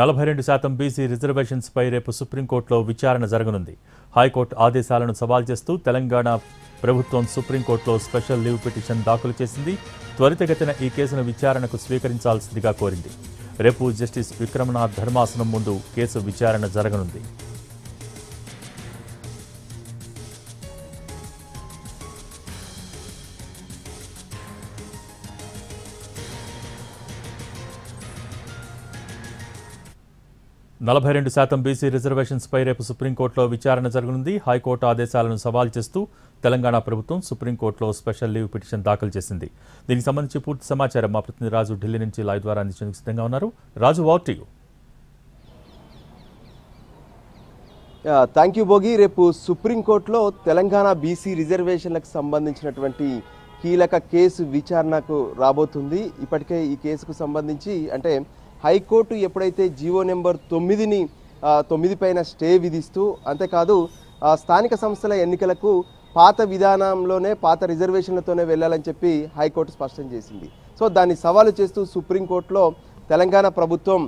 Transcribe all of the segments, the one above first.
42% BC reservations పై రేపు సుప్రీంకోర్టులో విచారణ జరగనుంది. హైకోర్టు ఆదేశాలను సవాల్ చేస్తూ తెలంగాణ ప్రభుత్వం సుప్రీంకోర్టులో స్పెషల్ లీవ్ పిటిషన్ దాఖలు చేసింది. త్వరితగతిన ఈ కేసును విచారణకు స్వీకరించాల్సిందిగా కోరింది. రేపు జస్టిస్ విక్రమనాథ్ ధర్మాసనం ముందు కేసు విచారణ జరగనుంది. నలభై 42% బీసీ రిజర్వేషన్స్ పై రేపు సుప్రీంకోర్టులో విచారణ జరగనుంది. హైకోర్టు ఆదేశాలను సవాల్ చేస్తూ తెలంగాణ ప్రభుత్వం సుప్రీంకోర్టులో స్పెషల్ లీవ్ పిటిషన్ దాఖలు చేసింది. దీనికి సంబంధించి పూర్తి సమాచారం మా ప్రతినిధి రాజు ఢిల్లీ నుంచి లైవ్ ద్వారా అందించడానికి సిద్ధంగా ఉన్నారు. Raju, over to you. Thank you Bhogi. రేపు సుప్రీంకోర్టులో తెలంగాణ బీసీ రిజర్వేషన్లకు సంబంధించినటువంటి కీలక కేసు విచారణకు రాబోతుంది. ఇప్పటికే ఈ కేసుకు సంబంధించి అంటే హైకోర్టు ఎప్పుడైతే జీవో నెంబర్ 9 పైన స్టే విధిస్తూ, అంతేకాదు స్థానిక సంస్థల ఎన్నికలకు పాత విధానంలోనే పాత రిజర్వేషన్లతోనే వెళ్ళాలని చెప్పి హైకోర్టు స్పష్టం చేసింది. సో దాన్ని సవాలు చేస్తూ సుప్రీంకోర్టులో తెలంగాణ ప్రభుత్వం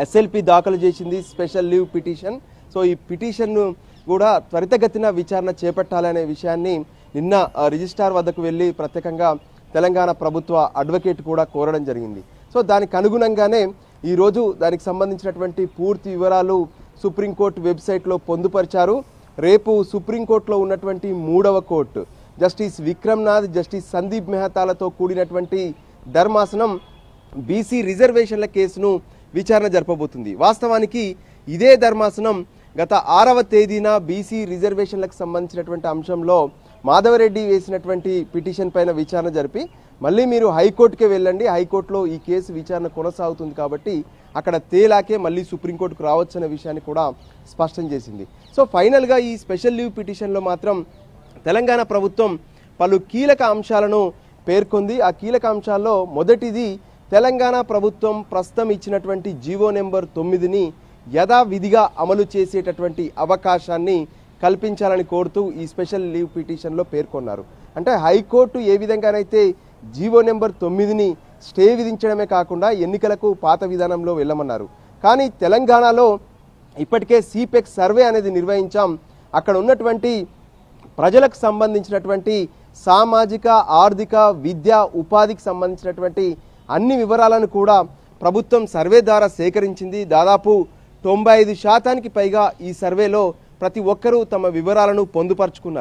ఎస్ఎల్పి దాఖలు చేసింది, స్పెషల్ లీవ్ పిటిషన్. సో ఈ పిటిషన్ను కూడా త్వరితగతిన విచారణ చేపట్టాలనే విషయాన్ని నిన్న రిజిస్ట్రార్ వద్దకు వెళ్ళి ప్రత్యేకంగా తెలంగాణ ప్రభుత్వ అడ్వకేట్ కూడా కోరడం జరిగింది. సో దానికి అనుగుణంగానే ఈరోజు దానికి సంబంధించినటువంటి పూర్తి వివరాలు సుప్రీంకోర్టు వెబ్సైట్లో పొందుపరిచారు. రేపు సుప్రీంకోర్టులో ఉన్నటువంటి 3వ court justice Vikram Nath, justice Sandeep మెహతాలతో కూడినటువంటి ధర్మాసనం బీసీ రిజర్వేషన్ల కేసును విచారణ జరపబోతుంది. వాస్తవానికి ఇదే ధర్మాసనం గత 6వ తేదీన బీసీ రిజర్వేషన్లకు సంబంధించినటువంటి అంశంలో మాధవరెడ్డి వేసినటువంటి పిటిషన్ పైన విచారణ జరిపి మళ్ళీ మీరు హైకోర్టుకే వెళ్ళండి, హైకోర్టులో ఈ కేసు విచారణ కొనసాగుతుంది కాబట్టి అక్కడ తేలాకే మళ్ళీ సుప్రీంకోర్టుకు రావచ్చు అనే విషయాన్ని కూడా స్పష్టం చేసింది. సో ఫైనల్గా ఈ స్పెషల్ లీవ్ పిటిషన్లో మాత్రం తెలంగాణ ప్రభుత్వం పలు కీలక అంశాలను పేర్కొంది. ఆ కీలక అంశాల్లో మొదటిది తెలంగాణ ప్రభుత్వం ప్రస్తుతం ఇచ్చినటువంటి జీవో నెంబర్ 9ని యథావిధిగా అమలు చేసేటటువంటి అవకాశాన్ని కల్పించాలని కోరుతూ ఈ స్పెషల్ లీవ్ పిటిషన్లో పేర్కొన్నారు. అంటే హైకోర్టు ఏ విధంగానైతే జీవో నెంబర్ 9ని స్టే విధించడమే కాకుండా ఎన్నికలకు పాత విధానంలో వెళ్ళమన్నారు. కానీ తెలంగాణలో ఇప్పటికే సిపెక్ సర్వే అనేది నిర్వహించాం. అక్కడ ఉన్నటువంటి ప్రజలకు సంబంధించినటువంటి సామాజిక, ఆర్థిక, విద్య, ఉపాధికి సంబంధించినటువంటి అన్ని వివరాలను కూడా ప్రభుత్వం సర్వే ద్వారా సేకరించింది. దాదాపు 95% పైగా ఈ సర్వేలో ప్రతి ఒక్కరూ తమ వివరాలను పొందుపరుచుకున్నారు.